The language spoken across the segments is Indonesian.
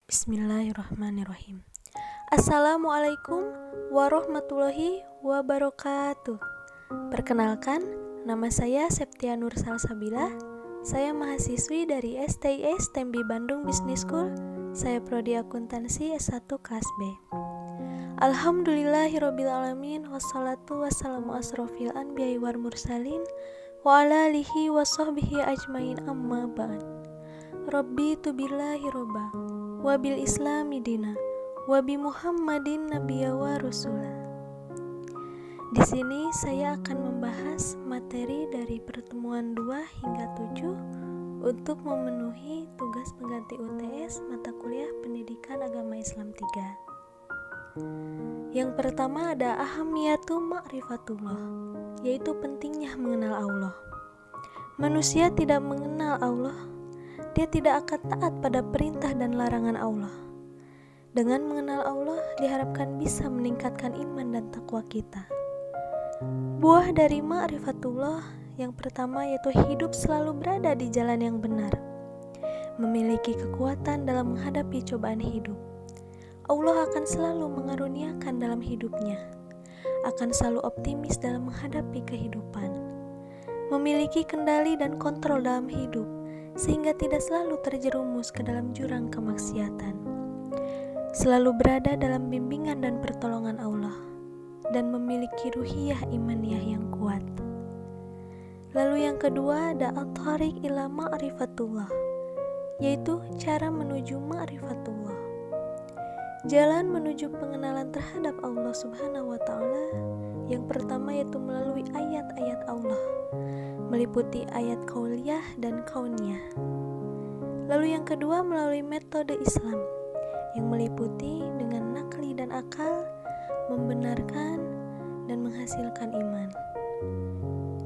Bismillahirrahmanirrahim. Assalamualaikum warahmatullahi wabarakatuh. Perkenalkan, nama saya Septia Nur Salsabila. Saya mahasiswi dari STIS Tembi Bandung Business School. Saya prodi akuntansi S1 kelas B. Alhamdulillahirrabbilalamin. Wassalatu wassalamu asrofil anbiya'i wal mursalin wa ala alihi wa sahbihi ajmain, amma ba'd. Rabbi tubillahi robba wabil islami dina wabi Muhammadin nabiyya wa rasula. Di sini saya akan membahas materi dari pertemuan 2 hingga 7 untuk memenuhi tugas pengganti UTS mata kuliah Pendidikan Agama Islam 3. Yang pertama ada ahamiyatu ma'rifatullah, yaitu pentingnya mengenal Allah. Manusia tidak mengenal Allah, dia tidak akan taat pada perintah dan larangan Allah. Dengan mengenal Allah diharapkan bisa meningkatkan iman dan takwa kita. Buah dari ma'rifatullah yang pertama yaitu hidup selalu berada di jalan yang benar, memiliki kekuatan dalam menghadapi cobaan hidup. Allah akan selalu mengaruniakan dalam hidupnya, akan selalu optimis dalam menghadapi kehidupan, memiliki kendali dan kontrol dalam hidup, sehingga tidak selalu terjerumus ke dalam jurang kemaksiatan. Selalu berada dalam bimbingan dan pertolongan Allah, dan memiliki ruhiyah imaniyah yang kuat. Lalu yang kedua ada at-thariq ila ma'rifatullah, yaitu cara menuju ma'rifatullah. Jalan menuju pengenalan terhadap Allah Subhanahu wa Ta'ala yang pertama yaitu melalui ayat-ayat Allah, meliputi ayat qauliyah dan kauniyah. Lalu yang kedua melalui metode Islam yang meliputi dengan nakli dan akal, membenarkan dan menghasilkan iman.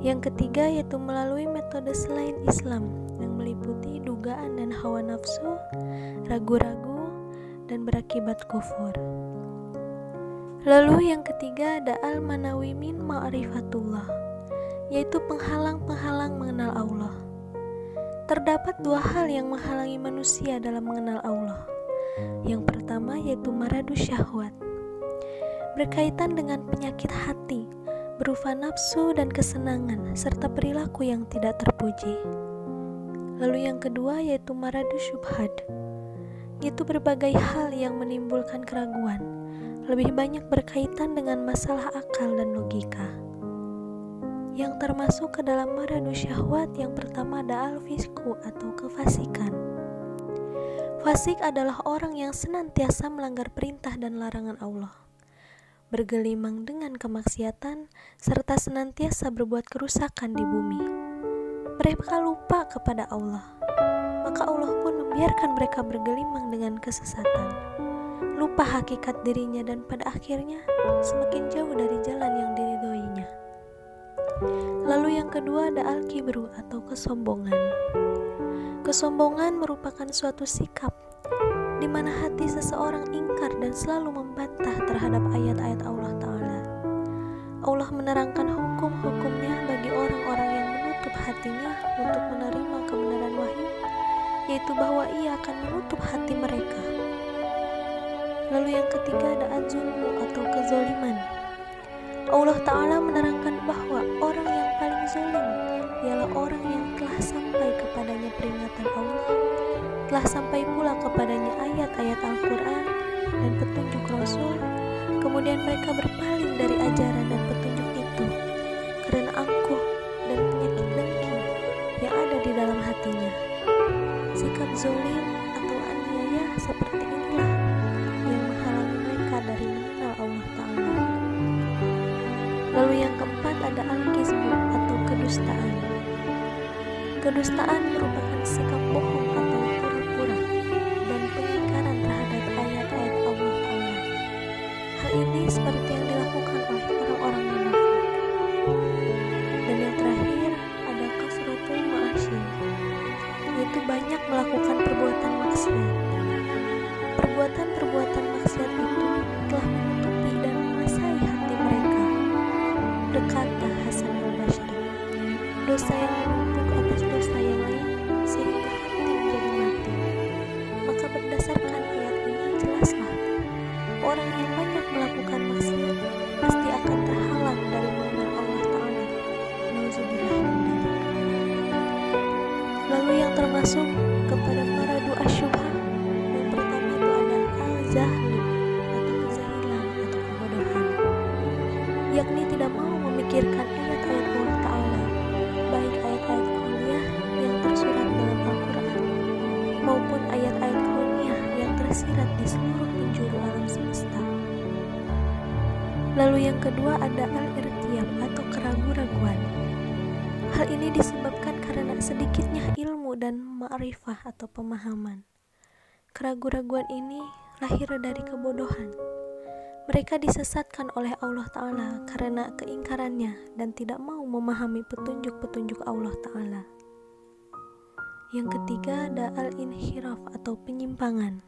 Yang ketiga yaitu melalui metode selain Islam yang meliputi dugaan dan hawa nafsu, ragu-ragu dan berakibat kufur. Lalu yang ketiga ada al-manawi min ma'rifatullah, yaitu penghalang-penghalang mengenal Allah. Terdapat 2 hal yang menghalangi manusia dalam mengenal Allah. Yang pertama yaitu maradus syahwat, berkaitan dengan penyakit hati, berupa nafsu dan kesenangan, serta perilaku yang tidak terpuji. Lalu yang kedua yaitu maradus syubhat, yaitu berbagai hal yang menimbulkan keraguan, lebih banyak berkaitan dengan masalah akal dan logika. Yang termasuk ke dalam maradus syahwat yang pertama ada al-fisku atau kefasikan. Fasik adalah orang yang senantiasa melanggar perintah dan larangan Allah, bergelimang dengan kemaksiatan, serta senantiasa berbuat kerusakan di bumi. Mereka lupa kepada Allah, maka Allah pun membiarkan mereka bergelimang dengan kesesatan, lupa hakikat dirinya dan pada akhirnya semakin jauh dari jalan yang diridhoinya. Lalu yang kedua ada al-kibru atau kesombongan. Kesombongan merupakan suatu sikap di mana hati seseorang ingkar dan selalu membantah terhadap ayat-ayat Allah Ta'ala. Allah menerangkan hukum-hukumnya bagi orang-orang yang menutup hatinya untuk menerima kebenaran wahyu, yaitu bahwa ia akan menutup hati mereka. Lalu yang ketiga ada az-zulmu atau kezoliman. Allah Ta'ala menerangkan bahwa orang yang paling zalim ialah orang yang telah sampai kepadanya peringatan Allah, telah sampai pula kepadanya ayat-ayat Al-Quran dan petunjuk Rasul, kemudian mereka berpaling dari ajaran dan petunjuk itu karena angkuh dan penyakit dengki yang ada di dalam hatinya. Sikap zalim atau aniaya seperti inilah yang menghalangi mereka dari mengenal Allah Ta'ala. Lalu yang keempat ada al-kizbu atau kedustaan. Kedustaan merupakan sikap bohong atau pura-pura dan pengingkaran terhadap ayat-ayat Allah Ta'ala. Hal ini seperti yang dilakukan oleh orang-orang munafik. Dan yang terakhir ada kasratul ma'asyi, yaitu banyak melakukan perbuatan maksiat. Perbuatan-perbuatan maksiat itu telah menutupi dan menguasai hati mereka. Berkata Hasan al-Basri, dosa yang menumpuk atas dosa yang lain berkelaslah. Orang yang banyak melakukan maksiat pasti akan terhalang dari mengenal Allah Ta'ala. Nauzubillah min dzalik. Lalu yang termasuk kepada para doa syubhat, yang pertama itu ada al-zahlu atau kejahilan atau kebodohan, yakni tidak mau memikirkan ayat-ayat Allah Ta'ala, baik ayat-ayat kauniyah yang tersurat dalam Al-Quran maupun ayat-ayat kauniyah yang tersirat di seluruh penjuru alam semesta. Lalu yang kedua ada al-irtiyab atau keraguan-raguan. Hal ini disebabkan karena sedikitnya ilmu dan ma'rifah atau pemahaman. Keraguan-raguan ini lahir dari kebodohan. Mereka disesatkan oleh Allah Ta'ala karena keingkarannya dan tidak mau memahami petunjuk-petunjuk Allah Ta'ala. Yang ketiga ada al-inhiraf atau penyimpangan.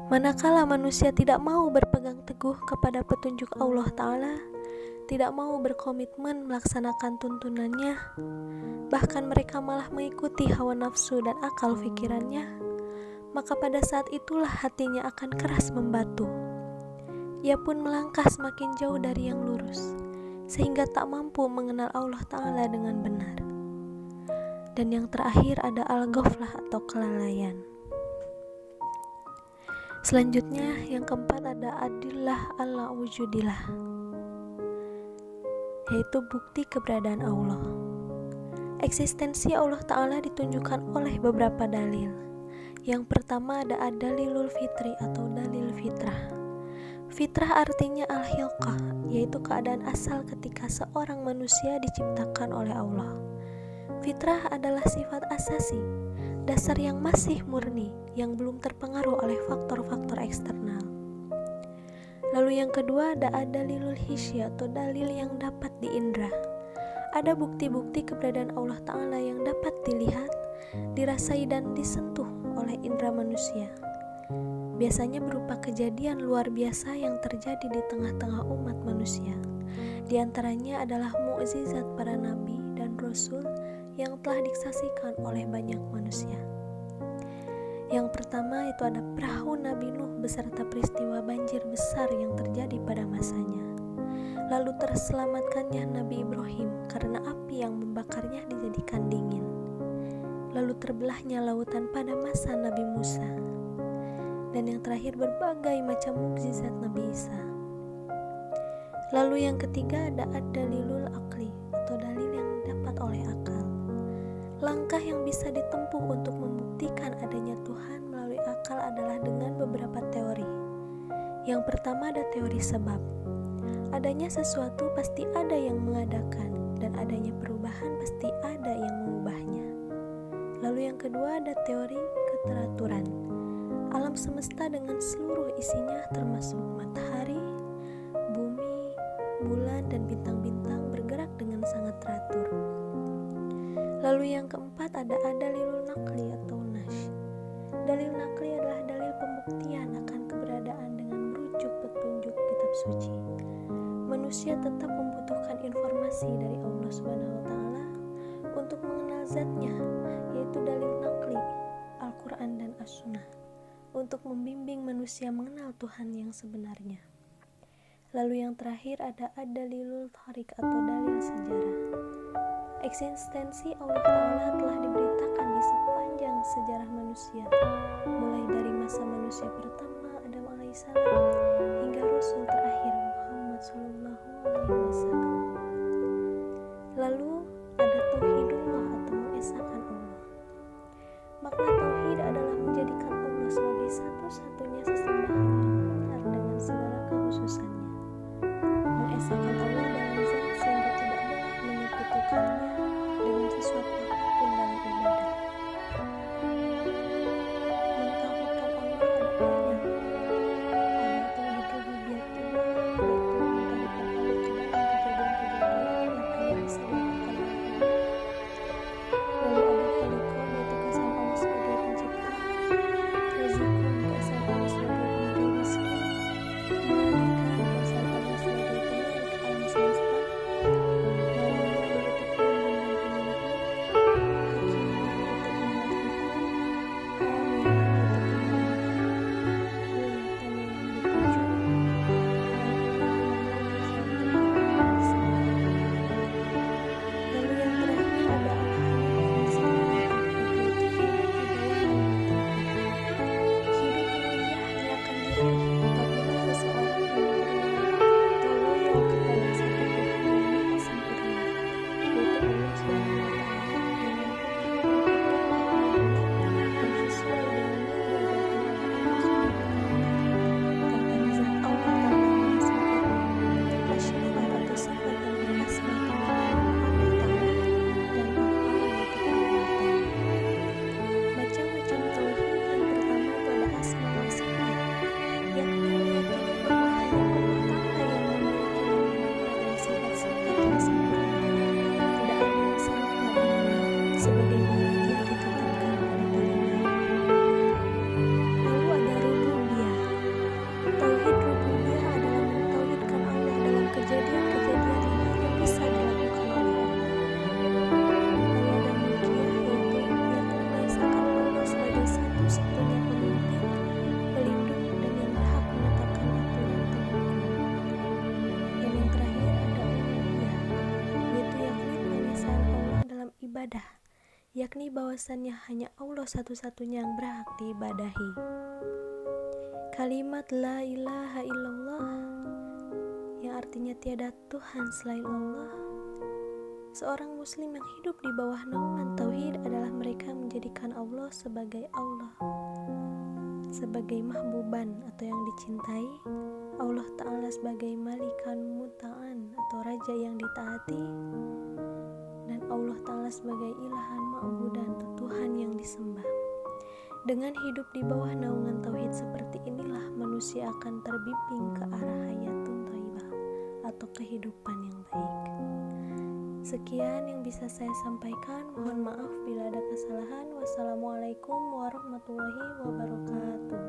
Manakala manusia tidak mau berpegang teguh kepada petunjuk Allah Ta'ala, tidak mau berkomitmen melaksanakan tuntunannya, bahkan mereka malah mengikuti hawa nafsu dan akal fikirannya, maka pada saat itulah hatinya akan keras membatu. Ia pun melangkah semakin jauh dari yang lurus, sehingga tak mampu mengenal Allah Ta'ala dengan benar. Dan yang terakhir ada al-ghaflah atau kelalaian. Selanjutnya yang keempat ada adillah ala wujudillah, yaitu bukti keberadaan Allah. Eksistensi Allah Ta'ala ditunjukkan oleh beberapa dalil. Yang pertama ada ad-dalilul fitri atau dalil fitrah. Fitrah artinya al-hilqah, yaitu keadaan asal ketika seorang manusia diciptakan oleh Allah. Fitrah adalah sifat asasi, dasar yang masih murni, yang belum terpengaruh oleh faktor-faktor eksternal. Lalu yang kedua ada ad-dalilul hisyi atau dalil yang dapat diindra. Ada bukti-bukti keberadaan Allah Ta'ala yang dapat dilihat, dirasai dan disentuh oleh indera manusia. Biasanya berupa kejadian luar biasa yang terjadi di tengah-tengah umat manusia. Di antaranya adalah mukjizat para nabi dan rasul yang telah disaksikan oleh banyak manusia. Yang pertama itu ada perahu Nabi Nuh beserta peristiwa banjir besar yang terjadi pada masanya. Lalu terselamatkannya Nabi Ibrahim karena api yang membakarnya dijadikan dingin. Lalu terbelahnya lautan pada masa Nabi Musa. Dan yang terakhir berbagai macam mukjizat Nabi Isa. Lalu yang ketiga ada ad-dalilul aqli atau dalil yang dapat oleh akal. Langkah yang bisa ditempuh untuk membuktikan adanya Tuhan melalui akal adalah dengan beberapa teori. Yang pertama ada teori sebab. Adanya sesuatu pasti ada yang mengadakan, dan adanya perubahan pasti ada yang mengubahnya. Lalu yang kedua ada teori keteraturan. Alam semesta dengan seluruh isinya termasuk matahari, bumi, bulan, dan bintang-bintang bergerak dengan sangat teratur. Lalu yang keempat ada dalilul naqli atau nash. Dalil naqli adalah dalil pembuktian akan keberadaan dengan merujuk petunjuk kitab suci. Manusia tetap membutuhkan informasi dari Allah Subhanahu wa Ta'ala untuk mengenal zatnya, yaitu dalil naqli, Al-Quran dan As-Sunnah, untuk membimbing manusia mengenal Tuhan yang sebenarnya. Lalu yang terakhir ada ad-dalilul tharik atau dalil sejarah. Eksistensi Allah Ta'ala telah diberitakan di sepanjang sejarah manusia, mulai dari masa manusia pertama Adam alaihissalam hingga Rasul terakhir Muhammad sallallahu alaihi wasallam. Lalu ada tauhidullah atau mengesahkan Allah. Makna tauhid adalah menjadikan Allah sebagai satu-satunya sesembahan yang benar dengan segala kekhususannya. Mengesahkan Allah dalam zat sehingga tidak boleh menyekutukannya dengan sesuatu apapun dalam ibadah. Mentauhidkan Allah ada banyak. Ada ibadah, yakni bahwasannya hanya Allah satu-satunya yang berhak diibadahi. Kalimat la ilaha illallah, yang artinya tiada Tuhan selain Allah. Seorang muslim yang hidup di bawah naungan tauhid adalah mereka yang menjadikan Allah sebagai Allah, sebagai mahbuban atau yang dicintai, Allah Ta'ala sebagai malikan muta'an atau raja yang ditaati, dan Allah Ta'ala sebagai ilahan ma'budan atau Tuhan yang disembah. Dengan hidup di bawah naungan tauhid seperti inilah manusia akan terbimbing ke arah hayatun thayyibah atau kehidupan yang baik. Sekian yang bisa saya sampaikan, mohon maaf bila ada kesalahan. Wassalamualaikum warahmatullahi wabarakatuh.